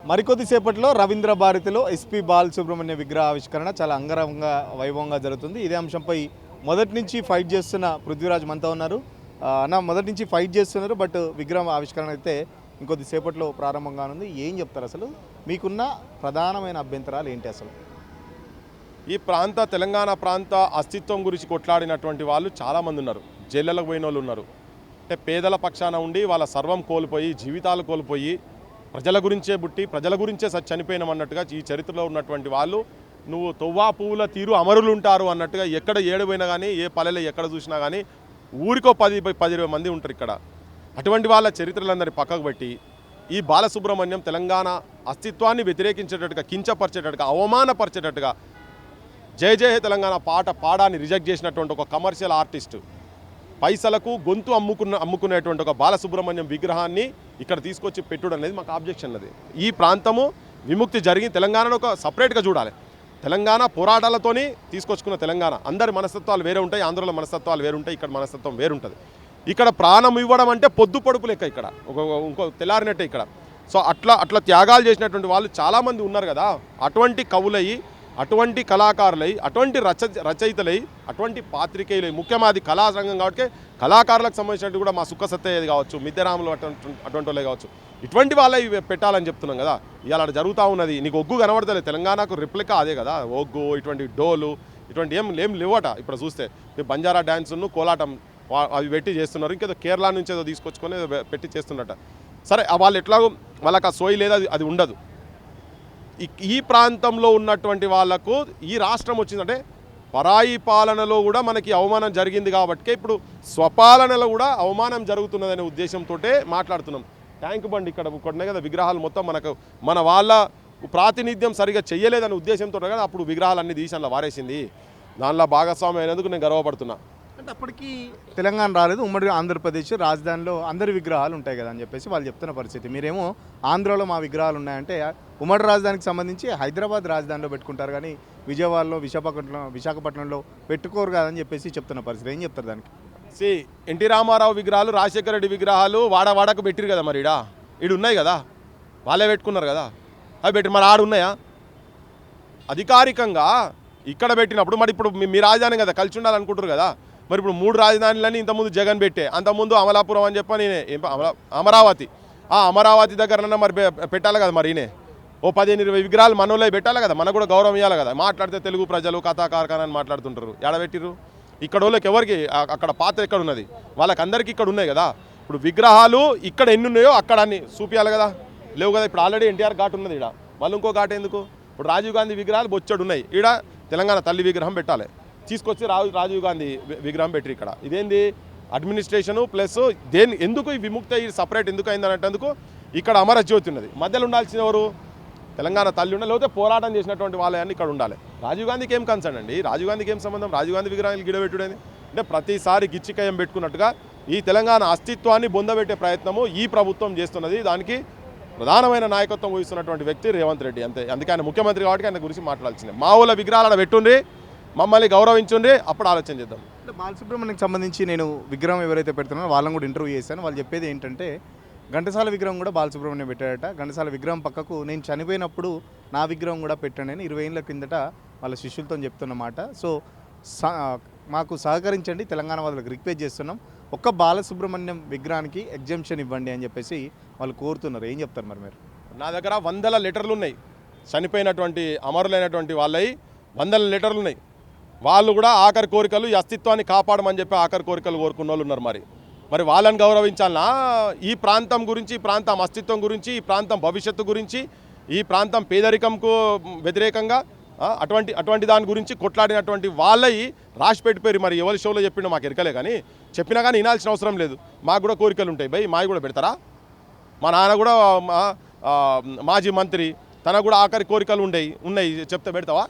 మరికొద్దిసేపట్లో రవీంద్ర భారతిలో ఎస్పీ బాలసుబ్రహ్మణ్య విగ్రహ ఆవిష్కరణ చాలా అంగరంగ వైభవంగా జరుగుతుంది. ఇదే అంశంపై మొదటి నుంచి ఫైట్ చేస్తున్న పృథ్వీరాజ్ మనతో ఉన్నారు. అన్న మొదటి నుంచి ఫైట్ చేస్తున్నారు, బట్ విగ్రహం ఆవిష్కరణ అయితే ఇంకొద్దిసేపట్లో ప్రారంభం కానుంది. ఏం చెప్తారు అసలు? మీకున్న ప్రధానమైన అభ్యంతరాలు ఏంటి అసలు? ఈ ప్రాంత తెలంగాణ ప్రాంత అస్తిత్వం గురించి కొట్లాడినటువంటి వాళ్ళు చాలామంది ఉన్నారు. జైళ్ళకు పోయిన వాళ్ళు ఉన్నారు. అంటే పేదల పక్షాన ఉండి వాళ్ళ సర్వం కోల్పోయి జీవితాలు కోల్పోయి ప్రజల గురించే పుట్టి ప్రజల గురించే చనిపోయినామన్నట్టుగా ఈ చరిత్రలో ఉన్నటువంటి వాళ్ళు నువ్వు తొవ్వా పువ్వుల తీరు అమరులు ఉంటారు అన్నట్టుగా ఎక్కడ ఏడిపోయినా కానీ ఏ పల్లెలో ఎక్కడ చూసినా కానీ ఊరికో 10-20 మంది ఉంటారు ఇక్కడ. అటువంటి వాళ్ళ చరిత్రలందరినీ పక్కకు పెట్టి ఈ బాలసుబ్రహ్మణ్యం తెలంగాణ అస్తిత్వాన్ని వ్యతిరేకించేటట్టుగా, కించపరిచేటట్టుగా, అవమానపరిచేటట్టుగా జయ జయ తెలంగాణ పాట పాడాన్ని రిజెక్ట్ చేసినటువంటి ఒక కమర్షియల్ ఆర్టిస్టు, పైసలకు గొంతు అమ్ముకునేటువంటి ఒక బాలసుబ్రహ్మణ్యం విగ్రహాన్ని ఇక్కడ తీసుకొచ్చి పెట్టుడు అనేది మాకు ఆబ్జెక్షన్. అది ఈ ప్రాంతము విముక్తి జరిగి తెలంగాణను ఒక సపరేట్గా చూడాలి. తెలంగాణ పోరాటాలతోని తీసుకొచ్చుకున్న తెలంగాణ. అందరి మనస్తత్వాలు వేరే ఉంటాయి, ఆంధ్రలో మనస్తత్వాలు వేరు ఉంటాయి, ఇక్కడ మనస్తత్వం వేరుంటుంది. ఇక్కడ ప్రాణం ఇవ్వడం అంటే పొద్దు పొడుపు లెక్క, ఇక్కడ ఇంకో తెల్లారినట్టే ఇక్కడ. సో అట్లా త్యాగాలు చేసినటువంటి వాళ్ళు చాలామంది ఉన్నారు కదా. అటువంటి కవులయ్యి, అటువంటి కళాకారులై, అటువంటి రచయితలై, అటువంటి పాత్రికేయులై, ముఖ్యంగా అది కళారంగం కాబట్టి కళాకారులకు సంబంధించినట్టు కూడా మా సుఖ సత్యది కావచ్చు, మిద్దెరాములు అటువంటి వాళ్ళే కావచ్చు, ఇటువంటి వాళ్ళే పెట్టాలని చెప్తున్నాం కదా. ఇవాళ జరుగుతూ ఉన్నది. నీకు ఒగ్గు కనబడతలేదు, తెలంగాణకు రిప్లికా అదే కదా. ఒగ్గు, ఇటువంటి డోలు, ఇటువంటి ఏం లేవట. ఇప్పుడు చూస్తే బంజారా డ్యాన్సును, కోలాటం అవి పెట్టి చేస్తున్నారు. ఇంకేదో కేరళ నుంచి ఏదో తీసుకొచ్చుకొని పెట్టి చేస్తున్నట్ట. సరే, వాళ్ళు ఎట్లాగో వాళ్ళకి ఆ సోయి లేదు, అది ఉండదు. ఈ ప్రాంతంలో ఉన్నటువంటి వాళ్లకు ఈ రాష్ట్రం వచ్చిందంటే పరాయి పాలనలో కూడా మనకి అవమానం జరిగింది కాబట్టి ఇప్పుడు స్వపాలనలో కూడా అవమానం జరుగుతున్నదనే ఉద్దేశంతో మాట్లాడుతున్నాం. ట్యాంక్ బండ్ ఇక్కడ ఉన్నాయి కదా విగ్రహాలు, మొత్తం మన వాళ్ళ ప్రాతినిధ్యం సరిగా చెయ్యలేదనే ఉద్దేశంతో కదా అప్పుడు విగ్రహాలన్నీ తీసి అలా వారేసింది. దానిలో భాగస్వామి అయినందుకు నేను గర్వపడుతున్నా. అంటే అప్పటికి తెలంగాణ రాలేదు, ఉమ్మడి ఆంధ్రప్రదేశ్ రాజధానిలో అందరి విగ్రహాలు ఉంటాయి కదా అని చెప్పేసి వాళ్ళు చెప్తున్న పరిస్థితి. మీరేమో ఆంధ్రలో మా విగ్రహాలు ఉన్నాయంటే ఉమ్మడి రాజధానికి సంబంధించి హైదరాబాద్ రాజధానిలో పెట్టుకుంటారు, కానీ విజయవాడలో, విశాఖపట్నంలో పెట్టుకోరు కదని చెప్పేసి చెప్తున్న పరిస్థితి. ఏం చెప్తారు దానికి? ఎన్టీ రామారావు విగ్రహాలు, రాజశేఖర రెడ్డి విగ్రహాలు వాడకు పెట్టిరు కదా. మరి ఈడు ఉన్నాయి కదా, వాళ్ళే పెట్టుకున్నారు కదా. అవి పెట్టి మరి ఆడున్నాయా? అధికారికంగా ఇక్కడ పెట్టినప్పుడు మరి ఇప్పుడు మీ రాజధాని కదా, కలిసి ఉండాలనుకుంటారు కదా. మరి ఇప్పుడు 3 రాజధానులని ఇంతకుముందు జగన్ పెట్టే, అంతకుముందు అమలాపురం అని చెప్పి నేనే అమరావతి, అమరావతి దగ్గరనన్నా మరి పెట్టాలి కదా. మరి ఈయనే ఓ 15-20 విగ్రహాలు మనోళ్ళే పెట్టాలి కదా, మనకు కూడా గౌరవం ఇవ్వాలి కదా. మాట్లాడితే తెలుగు ప్రజలు కథా కార్ఖానా అని మాట్లాడుతుంటారు. ఎడబెట్టిర్రు ఇక్కడ వాళ్ళకి ఎవరికి అక్కడ పాత్ర ఎక్కడ ఉన్నది? వాళ్ళకందరికీ ఇక్కడ ఉన్నాయి కదా. ఇప్పుడు విగ్రహాలు ఇక్కడ ఎన్ని ఉన్నాయో అక్కడ అన్ని చూపించాలి కదా. లేవు కదా. ఇప్పుడు ఆల్రెడీ ఎన్టీఆర్ ఘాట్ ఉన్నది ఈడ, మళ్ళీ ఇంకో ఘాట్ ఎందుకు? ఇప్పుడు రాజీవ్ గాంధీ విగ్రహాలు బొచ్చడు ఉన్నాయి. ఈడ తెలంగాణ తల్లి విగ్రహం పెట్టాలి, తీసుకొచ్చి రాజీవ్ గాంధీ విగ్రహం పెట్టి ఇక్కడ. ఇదేంది అడ్మినిస్ట్రేషను ప్లస్ ఎందుకు ఈ విముక్తి సపరేట్ ఎందుకు అయింది అనేటందుకు ఇక్కడ అమరజ్యోతి ఉన్నది. మధ్యలో ఉండాల్సిన ఎవరు? తెలంగాణ తల్లి ఉండాలి, లేకపోతే పోరాటం చేసినటువంటి వాళ్ళని ఇక్కడ ఉండాలి. రాజీవ్ గాంధీకి ఏం కన్సర్న్ అండి? రాజీవ్ గాంధీకి ఏం సంబంధం? రాజీవ్ గాంధీ విగ్రహాలు గిడబెట్టుడని అంటే ప్రతిసారి గిచ్చికయం పెట్టుకున్నట్టుగా ఈ తెలంగాణ అస్తిత్వాన్ని బొందబెట్టే ప్రయత్నము ఈ ప్రభుత్వం చేస్తున్నది. దానికి ప్రధానమైన నాయకత్వం వహిస్తున్నటువంటి వ్యక్తి రేవంత్ రెడ్డి. అంతే. అందుకే ఆయన ముఖ్యమంత్రి కాబట్టి ఆయన గురించి మాట్లాడాల్సిందే. మా ఊళ్ళ విగ్రహాలు పెట్టుండ్రి, మమ్మల్ని గౌరవించుండ్రి, అప్పుడు ఆలోచన చేద్దాం. అంటే బాలసుబ్రహ్మణ్యంకి సంబంధించి నేను విగ్రహం ఎవరైతే పెడుతున్నారో వాళ్ళని కూడా ఇంటర్వ్యూ చేశాను. వాళ్ళు చెప్పేది ఏంటంటే ఘంటసాల విగ్రహం కూడా బాలసుబ్రహ్మణ్యం పెట్టాడట. ఘంటసాల విగ్రహం పక్కకు నేను చనిపోయినప్పుడు నా విగ్రహం కూడా పెట్టండి అని 20 ఏళ్ళ కిందట వాళ్ళ శిష్యులతో చెప్తున్నమాట. సో మాకు సహకరించండి, తెలంగాణ వాళ్ళకి రిక్వెస్ట్ చేస్తున్నాం, ఒక్క బాలసుబ్రహ్మణ్యం విగ్రహానికి ఎగ్జంప్షన్ ఇవ్వండి అని చెప్పేసి వాళ్ళు కోరుతున్నారు. ఏం చెప్తారు మరి మీరు? నా దగ్గర 100 లెటర్లు ఉన్నాయి. చనిపోయినటువంటి అమరులైనటువంటి వాళ్ళవి 100 లెటర్లు ఉన్నాయి. వాళ్ళు కూడా ఆఖరి కోరికలు ఈ అస్తిత్వాన్ని కాపాడమని చెప్పి ఆఖరి కోరికలు కోరుకున్న వాళ్ళు ఉన్నారు. మరి వాళ్ళని గౌరవించాలన్నా? ఈ ప్రాంతం గురించి, ఈ ప్రాంతం అస్తిత్వం గురించి, ఈ ప్రాంతం భవిష్యత్తు గురించి, ఈ ప్రాంతం పేదరికంకు వ్యతిరేకంగా అటువంటి దాని గురించి కొట్లాడినటువంటి వాళ్ళవి రాసి పెట్టిపోయి మరి ఎవరి షోలో చెప్పిండో మాకు ఎరకలే, కానీ చెప్పినా కానీ వినాల్సిన అవసరం లేదు. మాకు కూడా కోరికలు ఉంటాయి భయ్, మావి కూడా పెడతారా? మా నాన్న కూడా మాజీ మంత్రి, తనకు కూడా ఆఖరి కోరికలు ఉన్నాయి చెప్తే పెడతావా?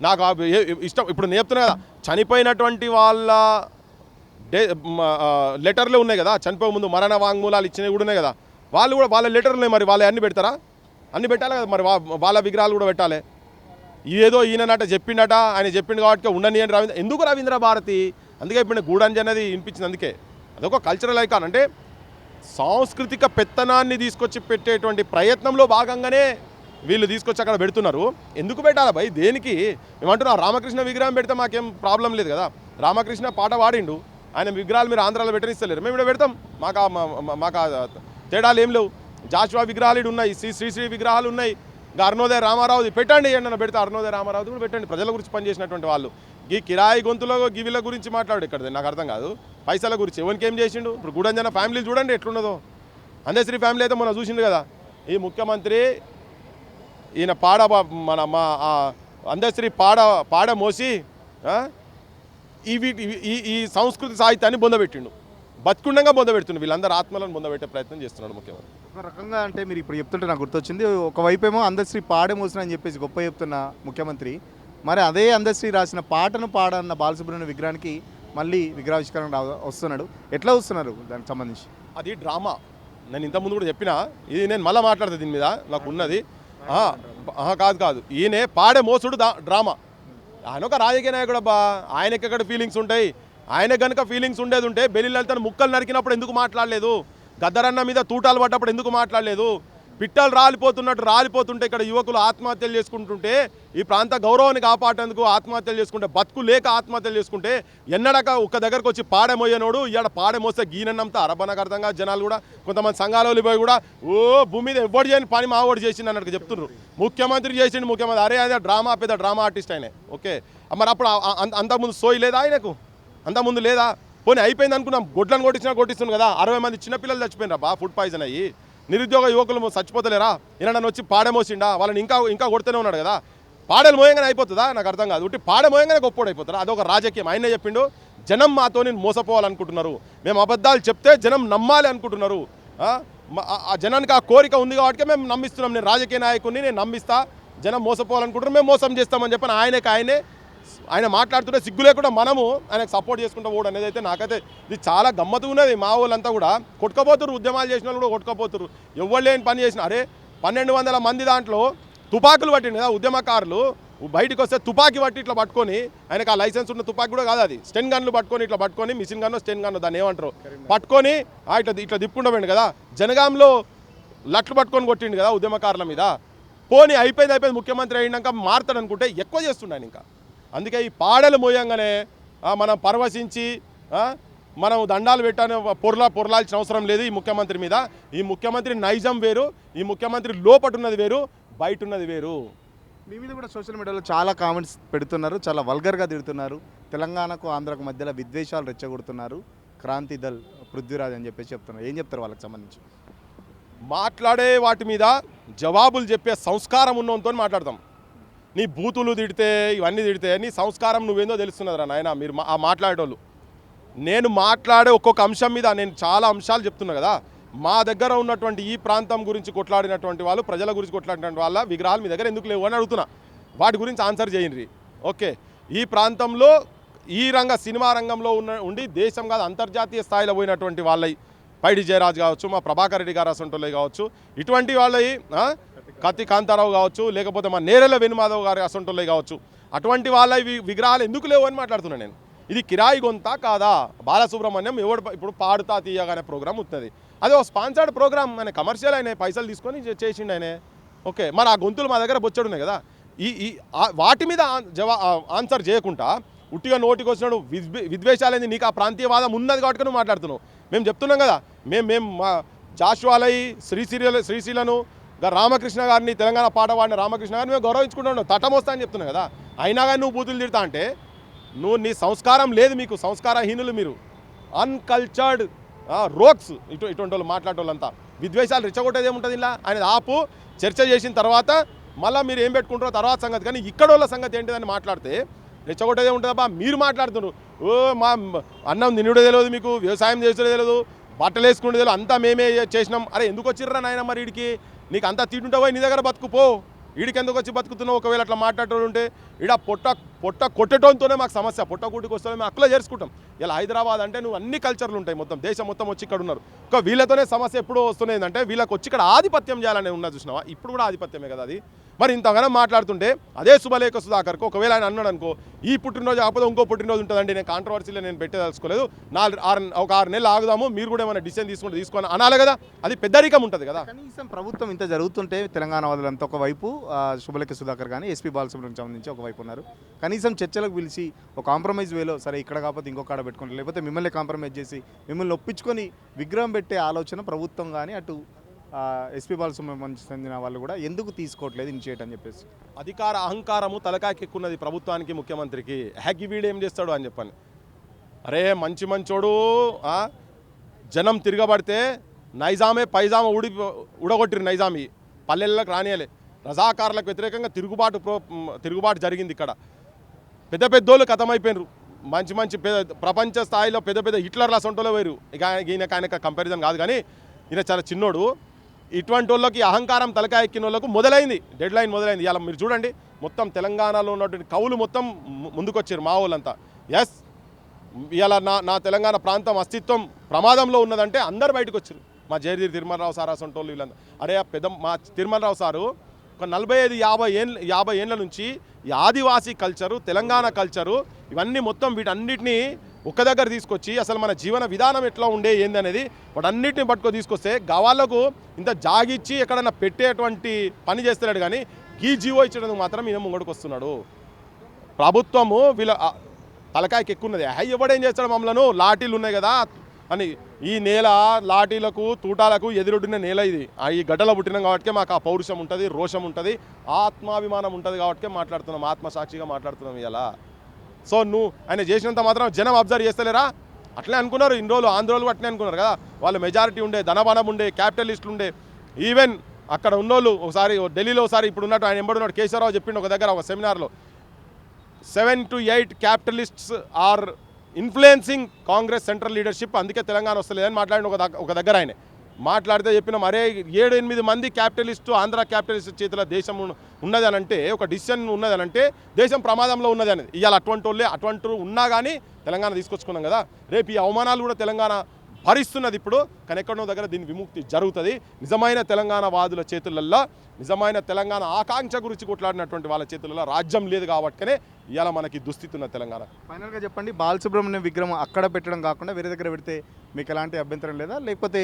నాకు ఇష్టం. ఇప్పుడు నేను చెప్తున్నా కదా, చనిపోయినటువంటి వాళ్ళ లెటర్లు ఉన్నాయి కదా, చనిపోయే ముందు మరణ వాంగ్మూలాలు ఇచ్చినవి కూడా ఉన్నాయి కదా, వాళ్ళు కూడా వాళ్ళ లెటర్లు ఉన్నాయి. మరి వాళ్ళ అన్ని పెడతారా? అన్ని పెట్టాలి కదా. మరి వాళ్ళ విగ్రహాలు కూడా పెట్టాలి. ఏదో ఈయనట చెప్పిండట, ఆయన చెప్పిండు కాబట్టి ఉండని అని ఎందుకు రవీంద్ర భారతి? అందుకే ఇప్పుడు గూడంజి అనేది వినిపించింది. అందుకే అదొక కల్చరల్ ఐకాన్. అంటే సాంస్కృతిక పెత్తనాన్ని తీసుకొచ్చి పెట్టేటువంటి ప్రయత్నంలో భాగంగానే వీళ్ళు తీసుకొచ్చి అక్కడ పెడుతున్నారు. ఎందుకు పెట్టాలి భయ్? దేనికి? ఏమంటున్నా, రామకృష్ణ విగ్రహం పెడితే మాకేం ప్రాబ్లం లేదు కదా. రామకృష్ణ పాట పాడిండు, ఆయన విగ్రహాలు మీరు ఆంధ్రాలో పెట్టనిస్తలేరు, మేము ఇక్కడ పెడతాం. మాకు తేడాలు ఏం లేవు. జాషువా విగ్రహాలు ఇటు ఉన్నాయి, శ్రీ విగ్రహాలు ఉన్నాయి. ఇంకా అరుణోదయ రామారావుది పెట్టండి, ఏంటన్నా పెడితే అరుణోదయ రామారావుది కూడా పెట్టండి. ప్రజల గురించి పనిచేసినటువంటి వాళ్ళు. ఈ కిరాయి గొంతులో గివిల గురించి మాట్లాడు ఇక్కడ, నాకు అర్థం కాదు. పైసల గురించి ఎవరికి ఏం చేసిండు? ఇప్పుడు గూడంజన ఫ్యామిలీ చూడండి ఎట్లున్నదో. అందశ్రీ ఫ్యామిలీ అయితే మనం చూసిండు కదా. ఈ ముఖ్యమంత్రి ఈయన మా అందశ్రీ పాడ మోసి ఈ సంస్కృతి సాహిత్యాన్ని బొందబెట్టిండు. బతుకుండంగా బొందబెడుతుండు. వీళ్ళందరూ ఆత్మలను బొందబెట్టే ప్రయత్నం చేస్తున్నాడు ముఖ్యమంత్రి. ఒక రకంగా అంటే మీరు ఇప్పుడు చెప్తుంటే నాకు గుర్తొచ్చింది, ఒకవైపు ఏమో అందశ్రీ పాడే మోసిన అని చెప్పేసి గొప్ప చెప్తున్న ముఖ్యమంత్రి, మరి అదే అందశ్రీ రాసిన పాటను పాడన్న బాలసుబ్రహ్మణ్యం విగ్రహానికి మళ్ళీ విగ్రహావిష్కరణ వస్తున్నాడు. ఎట్లా వస్తున్నారు దానికి సంబంధించి? అది డ్రామా. నేను ఇంతకుముందు కూడా చెప్పినా, ఇది నేను మళ్ళీ మాట్లాడుతుంది దీని మీద, నాకు ఉన్నది కాదు. ఈయనే పాడే మోసుడు డ్రామా. ఆయన ఒక రాజకీయ నాయకుడు అబ్బా, ఆయనకి ఎక్కడ ఫీలింగ్స్ ఉంటాయి? ఆయన కనుక ఫీలింగ్స్ ఉండేది ఉంటే బెల్లి లలితను ముక్కలు నరికినప్పుడు ఎందుకు మాట్లాడలేదు? గద్దరన్న మీద తూటాలు పడ్డప్పుడు ఎందుకు మాట్లాడలేదు? పిట్టలు రాలిపోతుంటే ఇక్కడ యువకులు ఆత్మహత్యలు చేసుకుంటుంటే, ఈ ప్రాంత గౌరవాన్ని కాపాడేందుకు ఆత్మహత్యలు చేసుకుంటే, బతుకు లేక ఆత్మహత్యలు చేసుకుంటే, ఎన్నడక ఒక్క దగ్గరకు వచ్చి పాడమోయనోడు ఇవాడ పాడమోస్తే గీనన్నంతా అరబనకు అర్థంగా జనాలు కూడా, కొంతమంది సంఘాలు పోయి కూడా భూమి మీద ఎవడు చేయని పని మా ఓడి చేసిండు అన్నట్టు చెప్తున్నారు. ముఖ్యమంత్రి చేసిండు, ముఖ్యమంత్రి అదే డ్రామా, పెద్ద డ్రామా ఆర్టిస్ట్ ఆయనే. ఓకే, మరి అప్పుడు అంతకుముందు సోయి లేదా ఆయనకు? అంతకుముందు లేదా? పోనీ అయిపోయింది అనుకున్నాం, గొడ్లను కొట్టిస్తుంది కదా. 60 మంది చిన్నపిల్లలు చచ్చిపోయినారు బా, ఫుడ్ పాయిజన్ అయ్యి. నిరుద్యోగ యువకులు చచ్చిపోతలేరా? ఈయన వచ్చి పాడమోసిండా? వాళ్ళని ఇంకా కొడుతూనే ఉన్నాడు కదా. పాడలు మోయంగానే అయిపోతుందా? నాకు అర్థం కాదు. ఉట్టి పాడమోయంగానే గొప్పోడు అయిపోతారా? అదొక రాజకీయం. ఆయనే చెప్పిండు, జనం మాతోని మోసపోవాలనుకుంటున్నారు, మేము అబద్ధాలు చెప్తే జనం నమ్మాలి అనుకుంటున్నారు. ఆ జనానికి ఆ కోరిక ఉంది కాబట్టి మేము నమ్మిస్తున్నాం. నేను రాజకీయ నాయకుడిని, నేను నమ్మిస్తా, జనం మోసపోవాలనుకుంటున్నారు, మేము మోసం చేస్తామని చెప్పని ఆయన మాట్లాడుతుంటే సిగ్గు లేకుండా మనము ఆయనకు సపోర్ట్ చేసుకుంటూ పోవడం అనేది అయితే నాకైతే ఇది చాలా గమ్మత్తు ఉన్నది. మా వాళ్ళంతా కూడా కొట్టుకపోతున్నారు, ఉద్యమాలు చేసిన వాళ్ళు కూడా కొట్టుకపోతున్నారు. ఎవరు లేని పని చేసిన, అరే 1200 మంది దాంట్లో తుపాకులు పట్టింది కదా ఉద్యమకారులు. బయటకు వస్తే తుపాకీ పట్టి ఇట్లా పట్టుకొని, ఆయనకు ఆ లైసెన్స్ ఉన్న తుపాకీ కూడా కాదు, అది స్టెన్ గన్లు పట్టుకొని మిషన్ గన్ను స్టెన్ గన్ను దాన్ని ఏమంటారు పట్టుకొని ఇట్లా దిప్పుకుండవండి కదా. జనగాంలో లట్లు పట్టుకొని కొట్టిండు కదా ఉద్యమకారుల మీద. పోనీ అయిపోయింది, ముఖ్యమంత్రి అయినాక మారుతాడు అనుకుంటే ఎక్కువ చేస్తుండే ఇంకా. అందుకే ఈ పాడలు మోయంగానే మనం పరవశించి మనం దండాలు పెట్టాను పొరలాల్సిన అవసరం లేదు ఈ ముఖ్యమంత్రి మీద. ఈ ముఖ్యమంత్రి నైజం వేరు, ఈ ముఖ్యమంత్రి లోపటున్నది వేరు, బయట ఉన్నది వేరు. మీ మీద కూడా సోషల్ మీడియాలో చాలా కామెంట్స్ పెడుతున్నారు, చాలా వల్గర్గా తిడుతున్నారు. తెలంగాణకు ఆంధ్రాకు మధ్యలో విద్వేషాలు రెచ్చగొడుతున్నారు, క్రాంతి దళ్ పృథ్వీరాజ్ అని చెప్పేసి చెప్తున్నారు. ఏం చెప్తారు వాళ్ళకి సంబంధించి? మాట్లాడే వాటి మీద జవాబులు చెప్పే సంస్కారం ఉన్నంతో మాట్లాడతాం. నీ బూతులు తిడితే, ఇవన్నీ తిడితే నీ సంస్కారం నువ్వేందో తెలుస్తున్నదిరా నాయన. మీరు మాట్లాడేటోళ్ళు, నేను మాట్లాడే ఒక్కొక్క అంశం మీద నేను చాలా అంశాలు చెప్తున్నా కదా. మా దగ్గర ఉన్నటువంటి ఈ ప్రాంతం గురించి కొట్లాడినటువంటి వాళ్ళు, ప్రజల గురించి కొట్లాడినటువంటి వాళ్ళ విగ్రహాలు మీ దగ్గర ఎందుకు లేవు అని అడుగుతున్నా. వాటి గురించి ఆన్సర్ చేయండి. ఓకే, ఈ ప్రాంతంలో ఈ సినిమా రంగంలో ఉండి దేశం కాదు అంతర్జాతీయ స్థాయిలో పోయినటువంటి వాళ్ళవి, పైడి జయరాజ్ కావచ్చు, మా ప్రభాకర్ రెడ్డి గారు అసంటోళ్ళవి కావచ్చు, ఇటువంటి వాళ్ళవి కత్తి కాంతారావు కావచ్చు, లేకపోతే మా నేరెల వేణుమాధవ్ గారి అసంటోళ్ళవి కావచ్చు, అటువంటి వాళ్ళ విగ్రహాలు ఎందుకు లేవు అని మాట్లాడుతున్నాను నేను. ఇది కిరాయి గొంతా కాదా? బాలసుబ్రహ్మణ్యం ఇప్పుడు పాడుతా తీయగానే ప్రోగ్రామ్ వస్తుంది, అదే ఒక స్పాన్సర్డ్ ప్రోగ్రామ్, ఆయన కమర్షియల్ అయినా పైసలు తీసుకొని చేసిండు ఆయనే. ఓకే, మరి ఆ గొంతులు మా దగ్గర బొచ్చడున్నాయి కదా. వాటి మీద ఆన్సర్ చేయకుండా ఉట్టిగా నోటికి వచ్చినాడు విద్వేషాలైంది. నీకు ఆ ప్రాంతీయవాదం ఉన్నది కాబట్టి నువ్వు మాట్లాడుతున్నావు. మేము చెప్తున్నాం కదా, మేము మా జాషువాలై శ్రీశీలను రామకృష్ణ గారిని, తెలంగాణ పాట పాడిన రామకృష్ణ గారిని మేము గౌరవించుకుంటున్నాం, తటమొస్తా అని చెప్తున్నావు కదా. అయినా కానీ నువ్వు బూతులు తిడతా అంటే నీ సంస్కారం లేదు, మీకు సంస్కారహీనులు, మీరు అన్కల్చర్డ్ రోక్స్. ఇటువంటి వాళ్ళు మాట్లాడేవాళ్ళంతా విద్వేషాలు రెచ్చగొట్టేది ఏముంటుంది ఇలా. ఆయన ఆపు, చర్చ చేసిన తర్వాత మళ్ళీ మీరు ఏం పెట్టుకుంటారో తర్వాత సంగతి. కానీ ఇక్కడ వాళ్ళ సంగతి ఏంటిదని మాట్లాడితే రెచ్చగొట్టేదే ఉంటుందబ్బా. మీరు మాట్లాడుతున్నారు, మా అన్నం తినుడే తెలియదు, మీకు వ్యవసాయం చేసేదే తెలియదు, బట్టలు వేసుకుంటే తెలియదు, అంతా మేమే చేసినాం. అరే ఎందుకు వచ్చిర్రా నాయన, మరి వీడికి నీకు అంతా తింటుంటావో నీ దగ్గర బతుకుపో, వీడికి ఎందుకు వచ్చి బతుకుతున్నావు? ఒకవేళ అట్లా మాట్లాడుతూ ఉంటే ఈడ పొట్ట పొట్ట కొట్టడంతోనే మాకు సమస్య, పొట్ట కూటికి వస్తే మేము అక్కలో చేర్చుకుంటాం. ఇలా హైదరాబాద్ అంటే నువ్వు అన్ని కల్చర్లు ఉంటాయి, మొత్తం దేశం మొత్తం వచ్చి ఇక్కడ ఉన్నారు. ఇంకా వీళ్ళతోనే సమస్య ఎప్పుడు వస్తున్నది అంటే వీళ్ళకి వచ్చి ఇక్కడ ఆధిపత్యం చేయాలని ఉన్నది చూసినావా, ఇప్పుడు కూడా ఆధిపత్యమే కదా అది. మరి ఇంతగానో మాట్లాడుతుంటే అదే శుభలేఖ సుధాకర్కు ఒకవేళ ఆయన అన్నాడు అనుకో, ఈ పుట్టినరోజు కాకపోతే ఇంకో పుట్టినరోజు ఉంటుందండి, నేను కాంట్రవర్సీలో నేను పెట్టదలుచుకోలేదు, ఒక 6 నెలలు ఆగుదాము, మీరు కూడా ఏమైనా డిసిషన్ తీసుకొని అనాలి కదా, అది పెద్దరికం ఉంటుంది కదా. కనీసం ప్రభుత్వం ఇంత జరుగుతుంటే తెలంగాణ వాదులంతా ఒకవైపు శుభలేఖ సుధాకర్ కానీ ఎస్పీ బాలసుబ్రహ్మణ్యం సంబంధించి ఒకవైపు ఉన్నారు. కనీసం చర్చలకు పిలిచి ఒక కాంప్రమైజ్ వేలో సరే ఇక్కడ కాకపోతే ఇంకొక కాడ పెట్టుకుంటారు, లేకపోతే మిమ్మల్ని కాంప్రమైజ్ చేసి మిమ్మల్ని ఒప్పించుకొని విగ్రహం పెట్టే ఆలోచన ప్రభుత్వం కానీ అటు ఎస్పీ బాలసుబ్రహ్మణ్యం చెందిన వాళ్ళు కూడా ఎందుకు తీసుకోవట్లేదు ఇనిషియేట్ అని చెప్పేసి. అధికార అహంకారము తలకాకి ఎక్కున్నది ప్రభుత్వానికి, ముఖ్యమంత్రికి. హ్యాక్ వీడు ఏం చేస్తాడు అని చెప్పని, అరే మంచోడు జనం తిరగబడితే నైజామే పైజామా ఉడగొట్టిరు, నైజామి పల్లెళ్ళకి రానియలే, రజాకారులకు వ్యతిరేకంగా తిరుగుబాటు జరిగింది. ఇక్కడ పెద్ద పెద్దోళ్ళు కథమైపోయినారు, మంచి ప్రపంచ స్థాయిలో పెద్ద హిట్లర్ల సొంటలో వేరు. ఇక ఈయనకు కంపారిజన్ కాదు కానీ ఈయన చాలా చిన్నోడు. ఇటువంటి వాళ్ళకి అహంకారం తలకాయ ఎక్కిన వాళ్ళకు మొదలైంది, డెడ్ లైన్ మొదలైంది. ఇలా మీరు చూడండి, మొత్తం తెలంగాణలో ఉన్నటువంటి కవులు మొత్తం ముందుకొచ్చారు మా వాళ్ళంతా. ఎస్, ఇలా నా తెలంగాణ ప్రాంతం అస్తిత్వం ప్రమాదంలో ఉన్నదంటే అందరు బయటకు వచ్చారు. మా జయదీర్ తిరుమలరావు సార్ అసంటోళ్ళు వీళ్ళంతా. అరే మా తిరుమలరావు సారు ఒక 45-50 ఏళ్ళ నుంచి ఈ ఆదివాసీ కల్చరు, తెలంగాణ కల్చరు, ఇవన్నీ మొత్తం వీటన్నిటినీ ఒక్క దగ్గర తీసుకొచ్చి అసలు మన జీవన విధానం ఎట్లా ఉండే ఏందనేది వాటన్నిటిని పట్టుకొని తీసుకొస్తే గవాళ్ళకు ఇంత జాగిచ్చి ఎక్కడన్నా పెట్టేటువంటి పని చేస్తున్నాడు. కానీ ఈ జీవో ఇచ్చడానికి మాత్రం ఈయన ముంగడికి వస్తున్నాడు. ప్రభుత్వము వీళ్ళ తలకాయకి ఎక్కున్నది. ఎవడేం చేస్తాడు, మమ్మల్ని లాఠీలు ఉన్నాయి కదా అని. ఈ నేల లాఠీలకు తూటాలకు ఎదురొడ్డిన నేల ఇది. ఈ గడ్డలో పుట్టినాం కాబట్టి మాకు ఆ పౌరుషం ఉంటుంది, రోషం ఉంటుంది, ఆత్మాభిమానం ఉంటుంది కాబట్టి మాట్లాడుతున్నాం, ఆత్మసాక్షిగా మాట్లాడుతున్నాం ఇలా. సో ఆయన చేసినంత మాత్రం జనం అబ్జర్వ్ చేస్తలేరా? అట్లే అనుకున్నారు ఇన్ని రోజులు, ఆంధ్రోళ్ళు అట్లే అనుకున్నారు కదా. వాళ్ళు మెజారిటీ ఉండే, ధనబలం ఉండే, క్యాపిటలిస్టులు ఉండే. ఈవెన్ అక్కడ ఉన్నోళ్ళు ఒకసారి ఢిల్లీలో ఒకసారి ఇప్పుడు ఉన్నట్టు ఆయన ఎంబడున్నాడు కేశవరావు చెప్పిండు ఒక దగ్గర, ఒక సెమినార్లో, 7 to 8 capitalists are influencing Congress central leadership, అందుకే తెలంగాణ వస్తలేదని మాట్లాడిన ఒక దగ్గర ఆయన మాట్లాడితే చెప్పిన మరే 7-8 మంది క్యాపిటలిస్టు, ఆంధ్ర క్యాపిటలిస్ట్ చేతిలో దేశం ఉన్నది అని అంటే, ఒక డిసిషన్ ఉన్నది అని అంటే దేశం ప్రమాదంలో ఉన్నది అనేది. ఇవాళ అటువంటి ఉన్నా కానీ తెలంగాణ తీసుకొచ్చుకున్నాం కదా. రేపు ఈ అవమానాలు కూడా తెలంగాణ భరిస్తున్నది ఇప్పుడు. కానీ ఎక్కడో దగ్గర దీని విముక్తి జరుగుతుంది. నిజమైన తెలంగాణ వాదుల చేతులల్లో, నిజమైన తెలంగాణ ఆకాంక్ష గురించి కొట్లాడినటువంటి వాళ్ళ చేతులలో రాజ్యం లేదు కాబట్టినే ఇవాళ మనకి దుస్థితి ఉన్న తెలంగాణ. ఫైనల్గా చెప్పండి, బాలసుబ్రహ్మణ్యం విగ్రహం అక్కడ పెట్టడం కాకుండా వేరే దగ్గర పెడితే మీకు ఎలాంటి అభ్యంతరం లేదా, లేకపోతే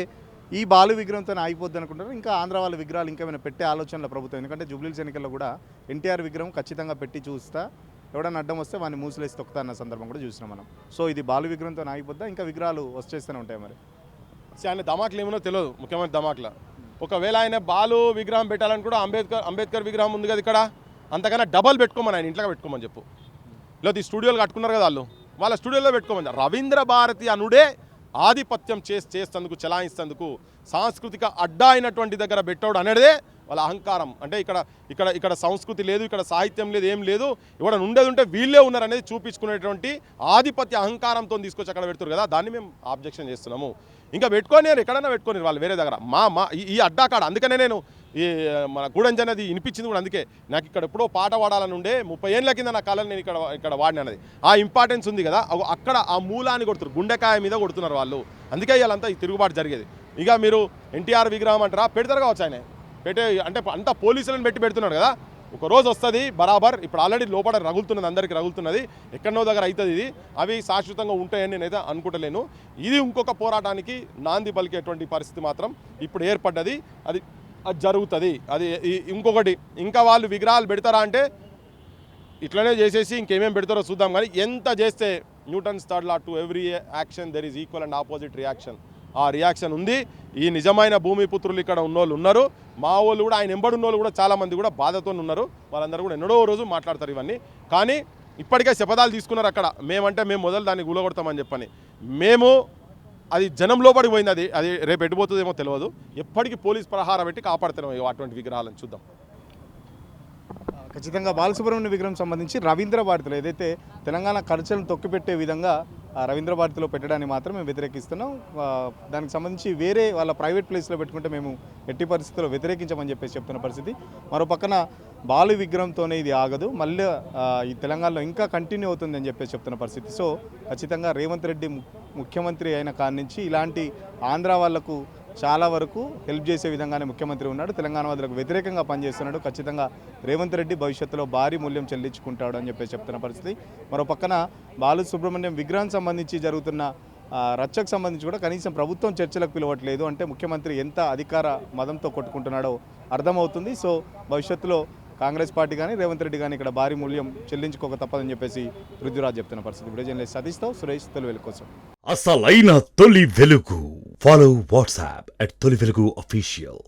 ఈ బాలు విగ్రహంతో ఆగిపోద్ది అనుకుంటారు, ఇంకా ఆంధ్ర వాళ్ళ విగ్రహాలు ఇంకేమైనా పెట్టే ఆలోచనలో ప్రభుత్వం? ఎందుకంటే జూబ్లీహిల్స్ ఎన్నికల్లో కూడా ఎన్టీఆర్ విగ్రహం ఖచ్చితంగా పెట్టి చూస్తా, ఎవడన్నా అడ్డం వస్తే వాడిని మూసిలేసి తొక్కుతా అన్న సందర్భం కూడా చూసినాం మనం. సో ఇది బాలు విగ్రహంతో ఆగిపోద్దా, ఇంకా విగ్రహాలు వచ్చేస్తూనే ఉంటాయి? మరి ఆయన ధమాకులు ఏమో తెలియదు, ముఖ్యమంత్రి ధమాకుల. ఒకవేళ ఆయన బాలు విగ్రహం పెట్టాలని కూడా అంబేద్కర్ విగ్రహం ఉంది కదా ఇక్కడ, అంతకన్నా డబల్ పెట్టుకోమని, ఆయన ఇంట్లో పెట్టుకోమని చెప్పు. లేదా ఈ స్టూడియోలు కట్టుకున్నారు కదా వాళ్ళ స్టూడియోలో పెట్టుకోమని. రవీంద్ర భారతి అనుడే ఆధిపత్యం చేస్తందుకు, చెలాయిస్తందుకు, సాంస్కృతిక అడ్డా అయినటువంటి దగ్గర పెట్టాడు అనేదే వాళ్ళ అహంకారం. అంటే ఇక్కడ సంస్కృతి లేదు, ఇక్కడ సాహిత్యం లేదు, ఏం లేదు, ఇక్కడ ఉండేది ఉంటే వీళ్ళే ఉన్నారు అనేది చూపించుకునేటువంటి ఆధిపత్య అహంకారంతో తీసుకొచ్చి అక్కడ పెడుతున్నారు కదా, దాన్ని మేము ఆబ్జెక్షన్ చేస్తున్నాము. ఇంకా పెట్టుకొని ఎక్కడైనా పెట్టుకొని వాళ్ళు వేరే దగ్గర ఈ అడ్డా కాడ. అందుకనే నేను ఈ మన గూడంజన్ అది వినిపించింది కూడా అందుకే. నాకు ఇక్కడ ఎప్పుడో పాట పాడాలని ఉండే, 30 ఏళ్ళ కింద నా కాలం నేను ఇక్కడ వాడినది. ఆ ఇంపార్టెన్స్ ఉంది కదా, అక్కడ ఆ మూలాన్ని కొడుతున్నారు, గుండెకాయ మీద కొడుతున్నారు వాళ్ళు. అందుకే వీళ్ళంతా ఈ తిరుగుబాటు జరిగేది. ఇక మీరు ఎన్టీఆర్ విగ్రహం అంటారా, పెడతారు కావచ్చు ఆయన అంటే అంతా పోలీసులను పెడుతున్నాడు కదా. ఒక రోజు వస్తుంది బరాబర్. ఇప్పుడు ఆల్రెడీ లోపల రగులుతున్నది, అందరికీ రగులుతున్నది, ఎక్కడో దగ్గర అవుతుంది ఇది. అవి శాశ్వతంగా ఉంటాయని నేనైతే అనుకుంటలేను. ఇది ఇంకొక పోరాటానికి నాంది పలికేటువంటి పరిస్థితి మాత్రం ఇప్పుడు ఏర్పడ్డది. అది జరుగుతుంది. అది ఇంకొకటి, ఇంకా వాళ్ళు విగ్రహాలు పెడతారా అంటే ఇట్లనే చేసేసి ఇంకేమేమి పెడతారో చూద్దాం. కానీ ఎంత చేస్తే Newton's third law, to every action there is equal and opposite reaction. ఆ రియాక్షన్ ఉంది. ఈ నిజమైన భూమిపుత్రులు ఇక్కడ ఉన్నోళ్ళు ఉన్నారు, మా వాళ్ళు కూడా, ఆయన ఎంబడున్నోళ్ళు కూడా చాలామంది కూడా బాధతో ఉన్నారు. వాళ్ళందరూ కూడా ఎన్నడో రోజు మాట్లాడతారు ఇవన్నీ. కానీ ఇప్పటికే శపథాలు తీసుకున్నారు అక్కడ, మేము మొదలు దాన్ని గులగొడతామని చెప్పని. మేము అది జనం లోపలికి పోయింది. అది రేపు ఎడిపోతుందేమో తెలియదు. ఎప్పటికీ పోలీస్ ప్రహార పెట్టి కాపాడుతున్నాం అటువంటి విగ్రహాలను. చూద్దాం. ఖచ్చితంగా బాలసుబ్రహ్మణ్యం విగ్రహం సంబంధించి రవీంద్ర భారతిలో ఏదైతే తెలంగాణ కల్చర్ను తొక్కిపెట్టే విధంగా రవీంద్ర భారతిలో పెట్టడాన్ని మాత్రం మేము వ్యతిరేకిస్తున్నాం. దానికి సంబంధించి వేరే వాళ్ళ ప్రైవేట్ ప్లేస్లో పెట్టుకుంటే మేము ఎట్టి పరిస్థితుల్లో వ్యతిరేకించమని చెప్పేసి చెప్తున్న పరిస్థితి. మరో పక్కన బాలు విగ్రహంతోనే ఇది ఆగదు, మళ్ళీ ఈ తెలంగాణలో ఇంకా కంటిన్యూ అవుతుంది అని చెప్పేసి చెప్తున్న పరిస్థితి. సో ఖచ్చితంగా రేవంత్ రెడ్డి ముఖ్యమంత్రి అయిన కాడి నుంచి ఇలాంటి ఆంధ్ర వాళ్లకు చాలా వరకు హెల్ప్ చేసే విధంగానే ముఖ్యమంత్రి ఉన్నాడు. తెలంగాణ వాదులకు వ్యతిరేకంగా పనిచేస్తున్నాడు. ఖచ్చితంగా రేవంత్ రెడ్డి భవిష్యత్తులో భారీ మూల్యం చెల్లించుకుంటాడు అని చెప్పేసి చెప్తున్న పరిస్థితి. మరో పక్కన బాలు సుబ్రహ్మణ్యం విగ్రహం సంబంధించి జరుగుతున్న రచ్చకు సంబంధించి కూడా కనీసం ప్రభుత్వం చర్చలకు పిలవట్లేదు. అంటే ముఖ్యమంత్రి ఎంత అధికార మదంతో కొట్టుకుంటున్నాడో అర్థమవుతుంది. సో భవిష్యత్తులో కాంగ్రెస్ పార్టీ కానీ రేవంత్ రెడ్డి కానీ ఇక్కడ భారీ మూల్యం చెల్లించుకోక తప్పదని చెప్పేసి పృథ్వీరాజ్ చెప్తున్న పరిస్థితి. వీడియో జర్నలిస్ట్ సతీష్తో సురేష్, తొలి వెలుగు కోసం. అసలైన తొలి వెలుగు. ఫాలో వాట్సాప్ @తొలి వెలుగు అఫీషియల్.